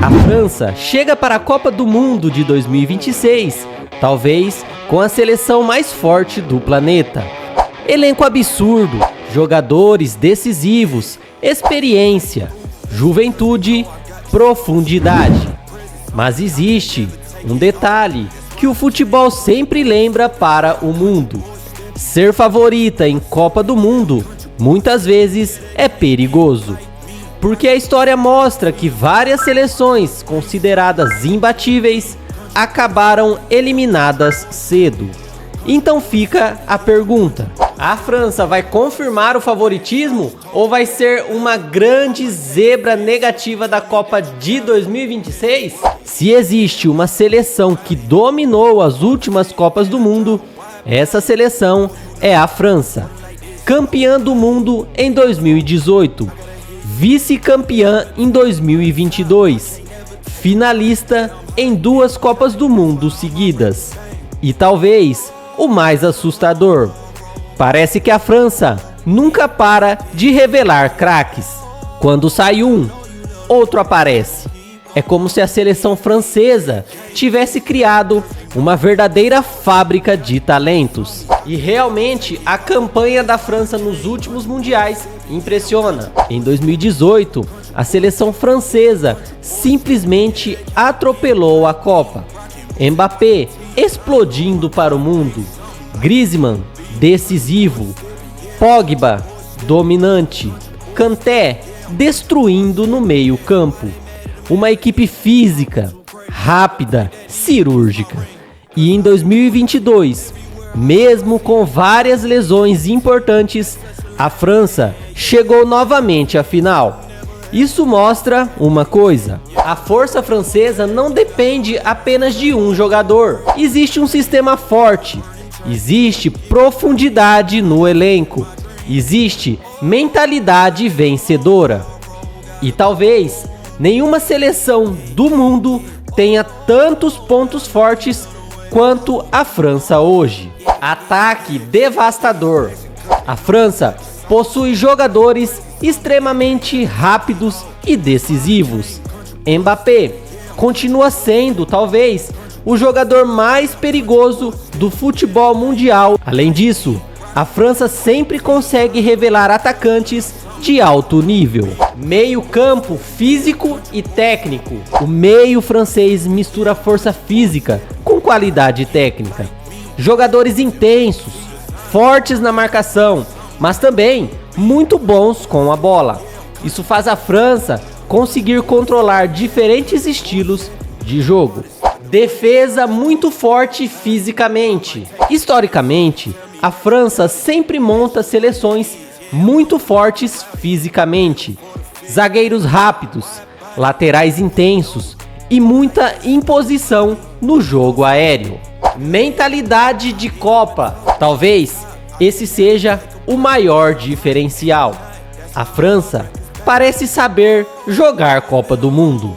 A França chega para a Copa do Mundo de 2026, talvez com a seleção mais forte do planeta. Elenco absurdo, jogadores decisivos, experiência, juventude, profundidade. Mas existe um detalhe que o futebol sempre lembra para o mundo: ser favorita em Copa do Mundo muitas vezes é perigoso. Porque a história mostra que várias seleções consideradas imbatíveis acabaram eliminadas cedo. Então fica a pergunta: a França vai confirmar o favoritismo ou vai ser uma grande zebra negativa da Copa de 2026? Se existe uma seleção que dominou as últimas Copas do Mundo, essa seleção é a França. Campeã do mundo em 2018, vice-campeã em 2022, finalista em 2 Copas do Mundo seguidas. E talvez o mais assustador: parece que a França nunca para de revelar craques. Quando sai um, outro aparece. É como se a seleção francesa tivesse criado uma verdadeira fábrica de talentos. E realmente a campanha da França nos últimos mundiais impressiona. Em 2018, a seleção francesa simplesmente atropelou a Copa. Mbappé explodindo para o mundo, Griezmann decisivo, Pogba dominante, Kanté destruindo no meio-campo. Uma equipe física, rápida, cirúrgica. E em 2022, mesmo com várias lesões importantes, a França chegou novamente à final. Isso mostra uma coisa: a força francesa não depende apenas de um jogador. Existe um sistema forte, existe profundidade no elenco, existe mentalidade vencedora. E talvez nenhuma seleção do mundo tenha tantos pontos fortes quanto a França hoje. Ataque devastador. A França possui jogadores extremamente rápidos e decisivos. Mbappé continua sendo, talvez, o jogador mais perigoso do futebol mundial. Além disso, a França sempre consegue revelar atacantes de alto nível. Meio-campo físico e técnico. O meio francês mistura força física com qualidade técnica. Jogadores intensos, fortes na marcação, mas também muito bons com a bola. Isso faz a França conseguir controlar diferentes estilos de jogo. Defesa muito forte fisicamente. Historicamente, a França sempre monta seleções muito fortes fisicamente, zagueiros rápidos, laterais intensos e muita imposição no jogo aéreo. Mentalidade de Copa. Talvez esse seja o maior diferencial. A França parece saber jogar Copa do Mundo.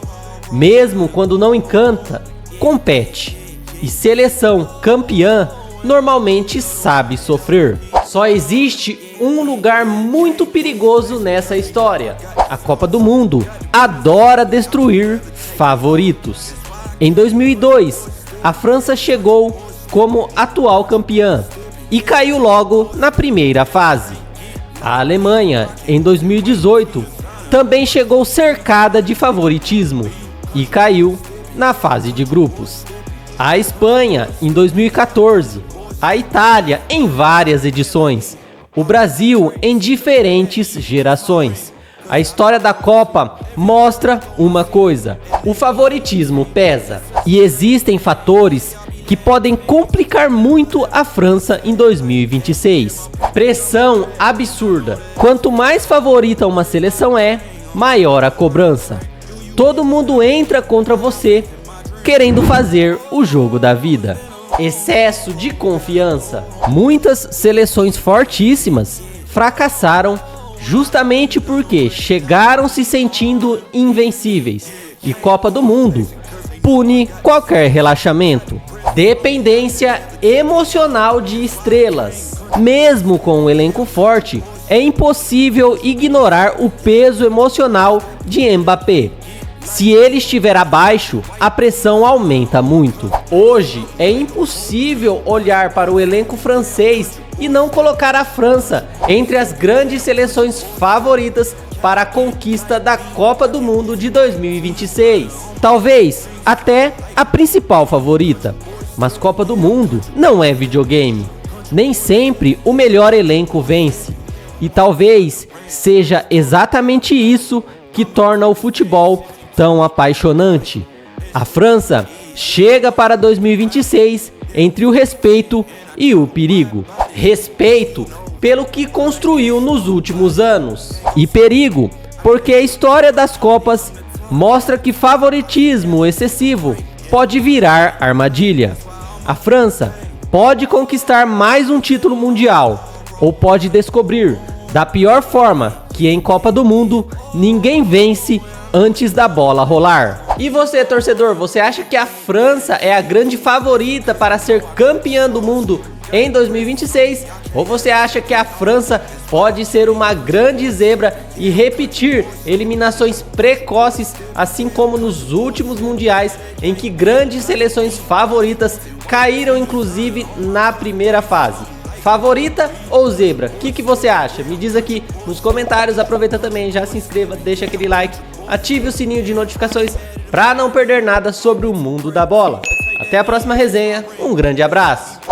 Mesmo quando não encanta, compete. E seleção campeã normalmente sabe sofrer. Só existe um lugar muito perigoso nessa história: a Copa do Mundo adora destruir favoritos. Em 2002, a França chegou como atual campeã e caiu logo na primeira fase. A Alemanha, em 2018, também chegou cercada de favoritismo e caiu na fase de grupos. A Espanha, em 2014, a Itália em várias edições, o Brasil em diferentes gerações. A história da Copa mostra uma coisa: o favoritismo pesa. E existem fatores que podem complicar muito a França em 2026. Pressão absurda. Quanto mais favorita uma seleção é, maior a cobrança. Todo mundo entra contra você, querendo fazer o jogo da vida. Excesso de confiança. Muitas seleções fortíssimas fracassaram justamente porque chegaram se sentindo invencíveis. E Copa do Mundo pune qualquer relaxamento. Dependência emocional de estrelas. Mesmo com um elenco forte, é impossível ignorar o peso emocional de Mbappé. Se ele estiver abaixo, a pressão aumenta muito. Hoje é impossível olhar para o elenco francês e não colocar a França entre as grandes seleções favoritas para a conquista da Copa do Mundo de 2026. Talvez até a principal favorita. Mas Copa do Mundo não é videogame. Nem sempre o melhor elenco vence. E talvez seja exatamente isso que torna o futebol tão apaixonante. A França chega para 2026 entre o respeito e o perigo. Respeito pelo que construiu nos últimos anos. E perigo porque a história das Copas mostra que favoritismo excessivo pode virar armadilha. A França pode conquistar mais um título mundial ou pode descobrir, da pior forma, que em Copa do Mundo ninguém vence antes da bola rolar. E você, torcedor, você acha que a França é a grande favorita para ser campeã do mundo em 2026? Ou você acha que a França pode ser uma grande zebra e repetir eliminações precoces, assim como nos últimos mundiais, em que grandes seleções favoritas caíram inclusive na primeira fase? Favorita ou zebra? O que você acha? Me diz aqui nos comentários. Aproveita também, já se inscreva, deixa aquele like, ative o sininho de notificações para não perder nada sobre o mundo da bola. Até a próxima resenha, um grande abraço!